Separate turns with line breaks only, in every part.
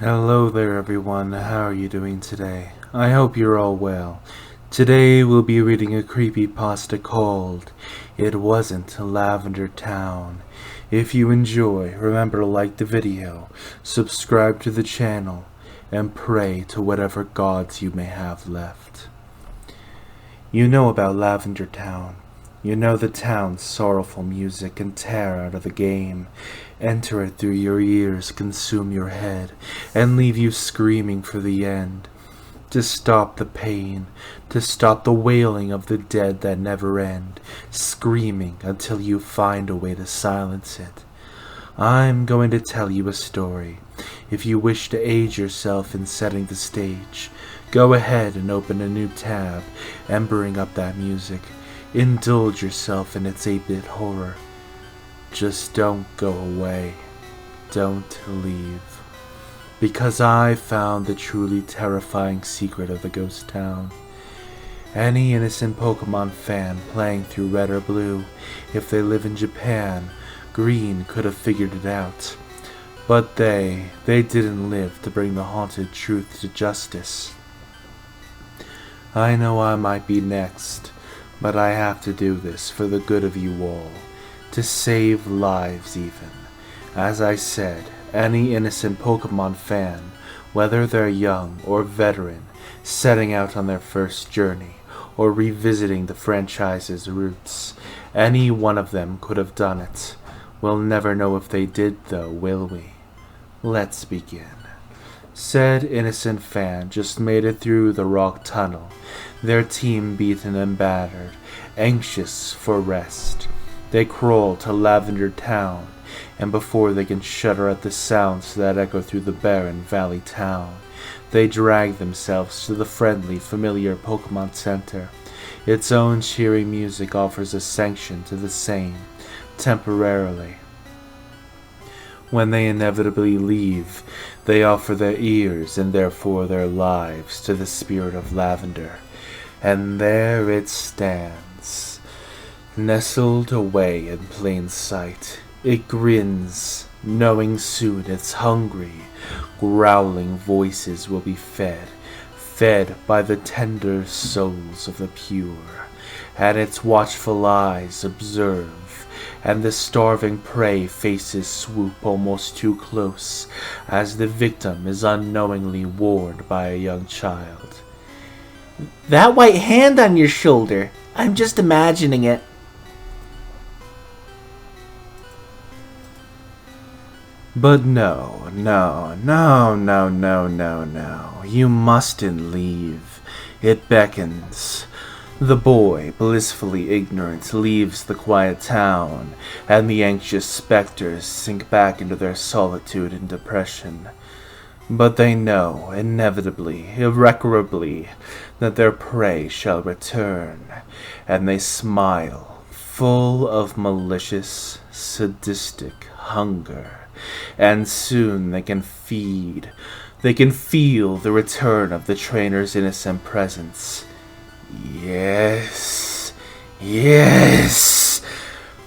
Hello there everyone, how are you doing today? I hope you're all well. Today we'll be reading a creepypasta called It Wasn't Lavender Town. If you enjoy, remember to like the video, subscribe to the channel, and pray to whatever gods you may have left. You know about Lavender Town. You know the town's sorrowful music and tear out of the game. Enter it through your ears, consume your head, and leave you screaming for the end. To stop the pain, to stop the wailing of the dead that never end, screaming until you find a way to silence it. I'm going to tell you a story. If you wish to aid yourself in setting the stage, go ahead and open a new tab and bring up that music. Indulge yourself in its 8-bit horror. Just don't go away. Don't leave. Because I found the truly terrifying secret of the ghost town. Any innocent Pokemon fan playing through red or blue, if they live in Japan, green could have figured it out. But they didn't live to bring the haunted truth to justice. I know I might be next, but I have to do this for the good of you all, to save lives even. As I said, any innocent Pokemon fan, whether they're young or veteran, setting out on their first journey, or revisiting the franchise's roots, any one of them could have done it. We'll never know if they did though, will we? Let's begin. Said innocent fan just made it through the rock tunnel, their team beaten and battered, anxious for rest. They crawl to Lavender Town, and before they can shudder at the sounds that echo through the barren valley town, they drag themselves to the friendly, familiar Pokemon Center. Its own cheery music offers a sanction to the same, temporarily. When they inevitably leave, they offer their ears and therefore their lives to the spirit of Lavender. And there it stands, nestled away in plain sight. It grins, knowing soon it's hungry. Growling voices will be fed by the tender souls of the pure. And its watchful eyes observe, and the starving prey faces swoop almost too close, as the victim is unknowingly warned by a young child.
That white hand on your shoulder, I'm just imagining it.
But no. You mustn't leave. It beckons. The boy, blissfully ignorant, leaves the quiet town, and the anxious specters sink back into their solitude and depression. But they know, inevitably, irreparably, that their prey shall return, and they smile, full of malicious, sadistic hunger. And soon they can feel the return of the trainer's innocent presence. Yes.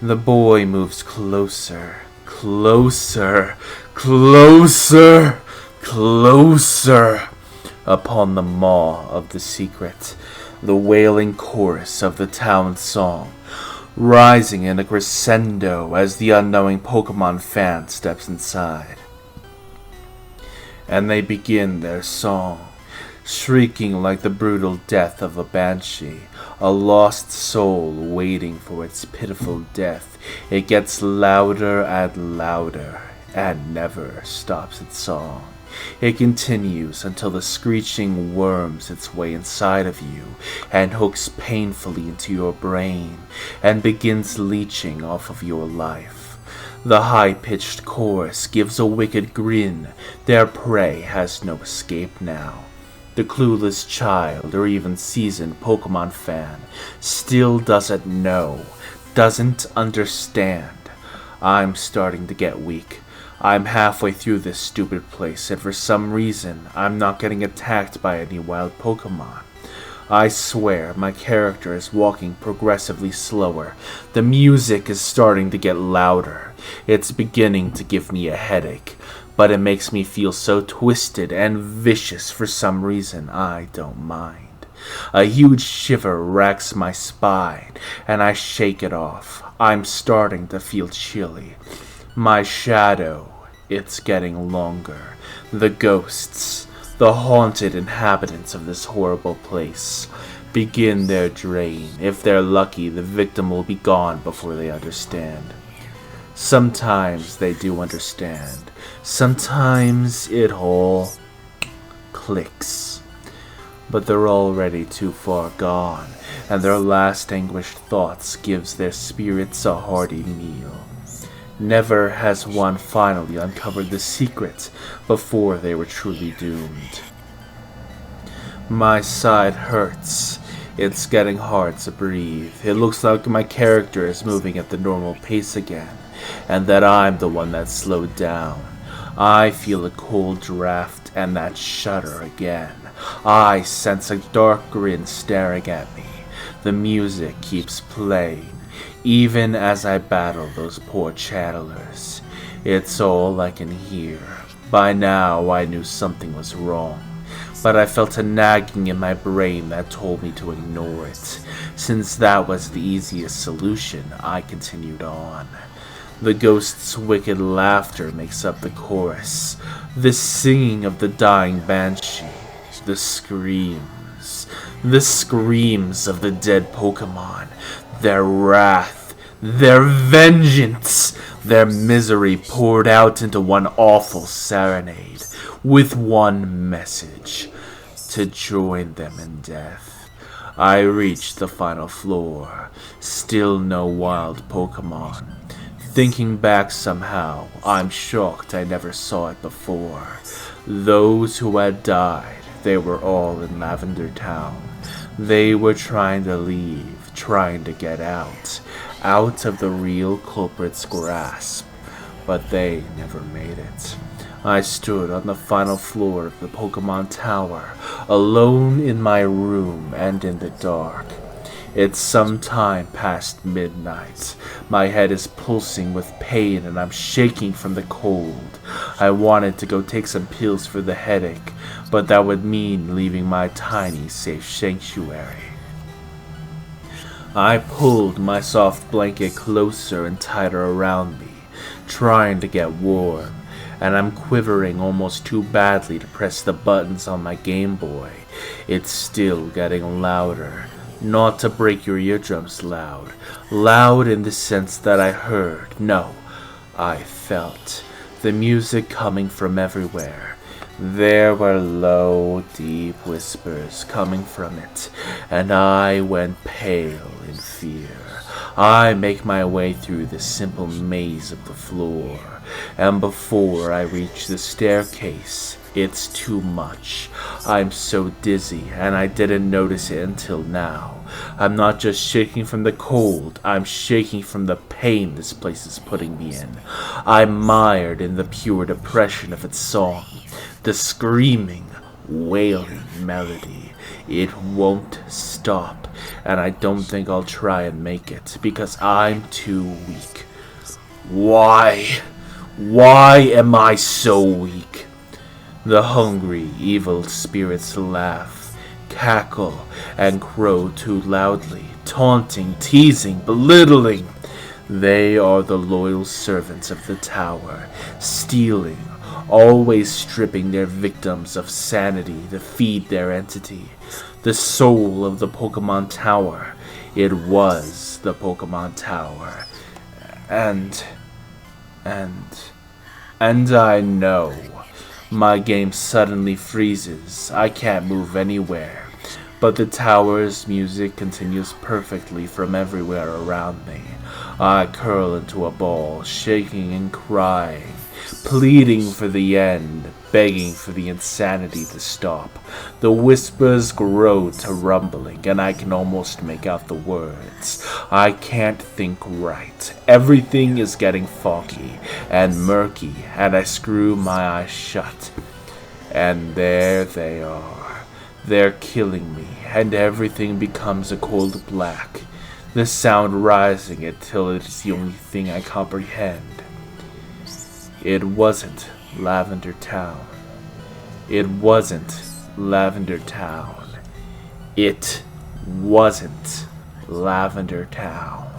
The boy moves closer upon the maw of the secret, the wailing chorus of the town song, rising in a crescendo as the unknowing Pokemon fan steps inside. And they begin their song, shrieking like the brutal death of a banshee, a lost soul waiting for its pitiful death. It gets louder and louder, and never stops its song. It continues until the screeching worms its way inside of you and hooks painfully into your brain and begins leeching off of your life. The high-pitched chorus gives a wicked grin. Their prey has no escape now. The clueless child or even seasoned Pokemon fan still doesn't know, doesn't understand. I'm starting to get weak. I'm halfway through this stupid place, and for some reason, I'm not getting attacked by any wild Pokemon. I swear, my character is walking progressively slower. The music is starting to get louder. It's beginning to give me a headache. but it makes me feel so twisted and vicious for some reason I don't mind. A huge shiver racks my spine, and I shake it off. I'm starting to feel chilly. My shadow, it's getting longer. The ghosts, the haunted inhabitants of this horrible place, begin their drain. If they're lucky, the victim will be gone before they understand. Sometimes they do understand. Sometimes it all clicks. But they're already too far gone, and their last anguished thoughts gives their spirits a hearty meal. Never has one finally uncovered the secret before they were truly doomed. My side hurts. It's getting hard to breathe. It looks like my character is moving at the normal pace again, and that I'm the one that slowed down. I feel a cold draft and that shudder again. I sense a dark grin staring at me. The music keeps playing, even as I battle those poor channelers. It's all I can hear. By now I knew something was wrong, but I felt a nagging in my brain that told me to ignore it. Since that was the easiest solution, I continued on. The ghost's wicked laughter makes up the chorus, the singing of the dying banshee, the screams of the dead Pokemon, their wrath, their vengeance, their misery poured out into one awful serenade, with one message: to join them in death. I reached the final floor, still no wild Pokemon. Thinking back somehow, I'm shocked I never saw it before. Those who had died, they were all in Lavender Town. They were trying to leave, trying to get out of the real culprit's grasp, but they never made it. I stood on the final floor of the Pokemon Tower, alone in my room and in the dark. It's some time past midnight. My head is pulsing with pain and I'm shaking from the cold. I wanted to go take some pills for the headache, but that would mean leaving my tiny, safe sanctuary. I pulled my soft blanket closer and tighter around me, trying to get warm, and I'm quivering almost too badly to press the buttons on my Game Boy. It's still getting louder. Not to break your eardrums loud. Loud in the sense that I heard, no, I felt the music coming from everywhere. There were low, deep whispers coming from it, and I went pale in fear. I make my way through the simple maze of the floor, and before I reach the staircase, it's too much. I'm so dizzy, and I didn't notice it until now. I'm not just shaking from the cold, I'm shaking from the pain this place is putting me in. I'm mired in the pure depression of its song, the screaming, wailing melody. It won't stop, and I don't think I'll try and make it, because I'm too weak. Why? Why am I so weak? The hungry, evil spirits laugh, cackle, and crow too loudly, taunting, teasing, belittling. They are the loyal servants of the tower, stealing, always stripping their victims of sanity to feed their entity. The soul of the Pokemon Tower. It was the Pokemon Tower. And I know. My game suddenly freezes. I can't move anywhere. But the tower's music continues perfectly from everywhere around me. I curl into a ball, shaking and crying, pleading for the end, begging for the insanity to stop. The whispers grow to rumbling, and I can almost make out the words. I can't think right. Everything is getting foggy and murky, and I screw my eyes shut. And there they are. They're killing me, and everything becomes a cold black, the sound rising until it is the only thing I comprehend. It wasn't Lavender Town. It wasn't Lavender Town. It wasn't Lavender Town.